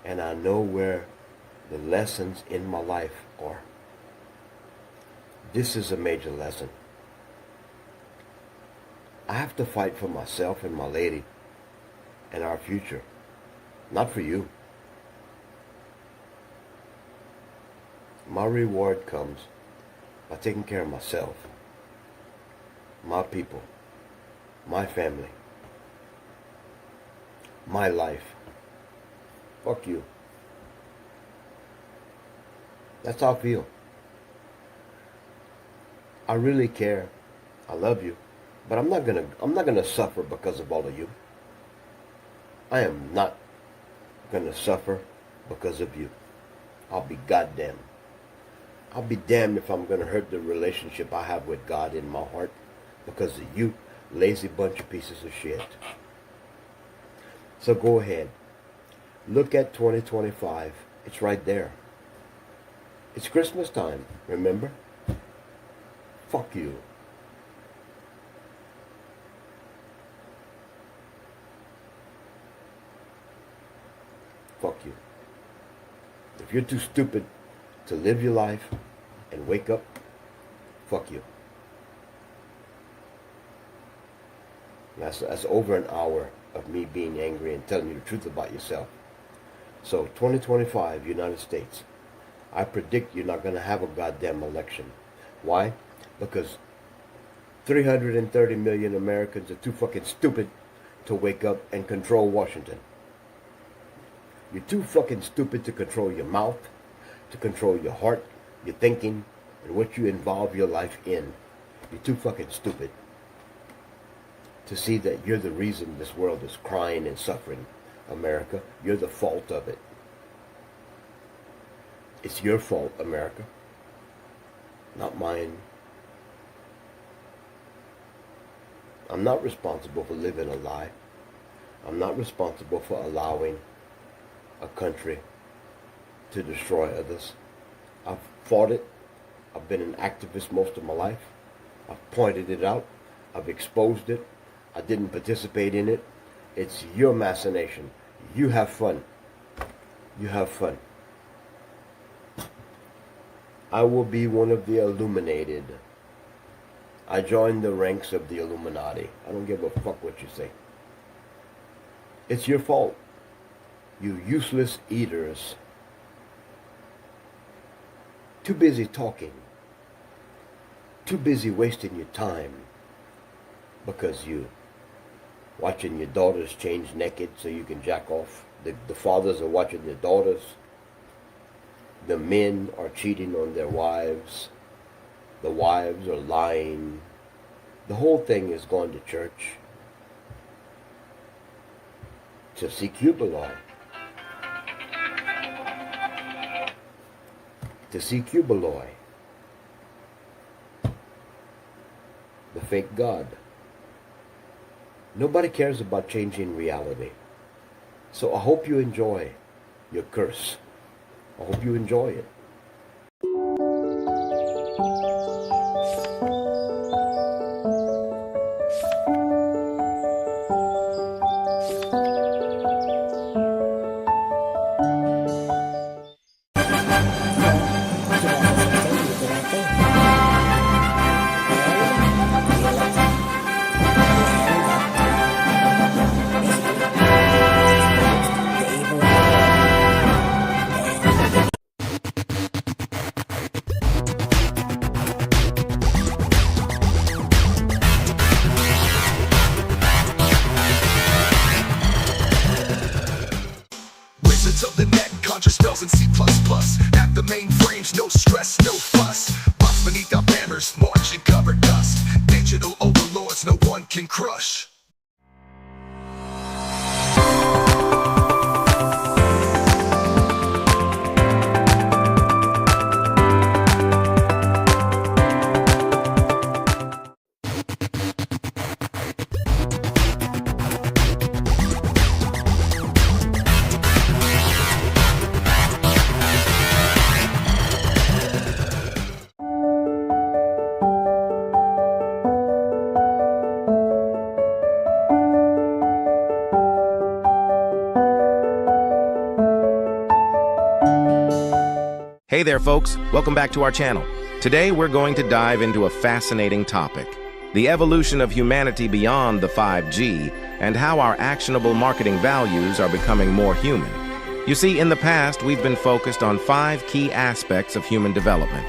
And I know where the lessons in my life are. This is a major lesson. I have to fight for myself and my lady and our future. Not for you. My reward comes by taking care of myself, my people, my family, my life. Fuck you. That's how I feel. I really care. I love you. But I'm not gonna suffer because of all of you. I am not gonna suffer because of you. I'll be goddamn. I'll be damned if I'm gonna hurt the relationship I have with God in my heart because of you lazy bunch of pieces of shit. So go ahead. Look at 2025. It's right there. It's Christmas time, remember? Fuck you. Fuck you. If you're too stupid to live your life and wake up, fuck you. That's over an hour of me being angry and telling you the truth about yourself. So 2025, United States, I predict you're not going to have a goddamn election. Why? Because 330 million Americans are too fucking stupid to wake up and control Washington. You're too fucking stupid to control your mouth, to control your heart, your thinking, and what you involve your life in. You're too fucking stupid to see that you're the reason this world is crying and suffering. America, you're the fault of it. It's your fault, America, not mine. I'm not responsible for living a lie. I'm not responsible for allowing a country to destroy others. I've fought it. I've been an activist most of my life. I've pointed it out. I've exposed it. I didn't participate in it. It's your machination. You have fun. You have fun. I will be one of the illuminated. I joined the ranks of the Illuminati. I don't give a fuck what you say. It's your fault. You useless eaters. Too busy talking. Too busy wasting your time. Because you watching your daughters change naked so you can jack off. The fathers are watching their daughters. The men are cheating on their wives. The wives are lying. The whole thing is going to church to see Cuba law. To see Cuba law. The fake God. Nobody cares about changing reality. So I hope you enjoy your curse. I hope you enjoy it. Of the net, conjure spells in C++. At the mainframes, no stress, no fuss. Box beneath our banners, march in covered dust. Digital overlords, no one can crush. Hey there, folks. Welcome back to our channel. Today, we're going to dive into a fascinating topic: the evolution of humanity beyond the 5G and how our actionable marketing values are becoming more human. You see, in the past, we've been focused on 5 key aspects of human development: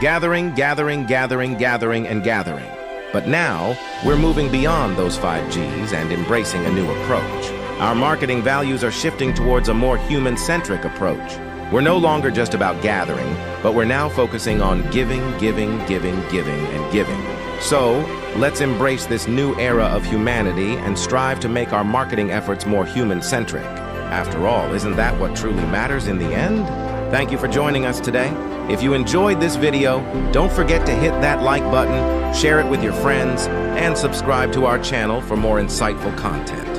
gathering, gathering, gathering, gathering, and gathering. But now, we're moving beyond those 5 Gs and embracing a new approach. Our marketing values are shifting towards a more human-centric approach. We're no longer just about gathering, but we're now focusing on giving, giving, giving, giving, and giving. So, let's embrace this new era of humanity and strive to make our marketing efforts more human-centric. After all, isn't that what truly matters in the end? Thank you for joining us today. If you enjoyed this video, don't forget to hit that like button, share it with your friends, and subscribe to our channel for more insightful content.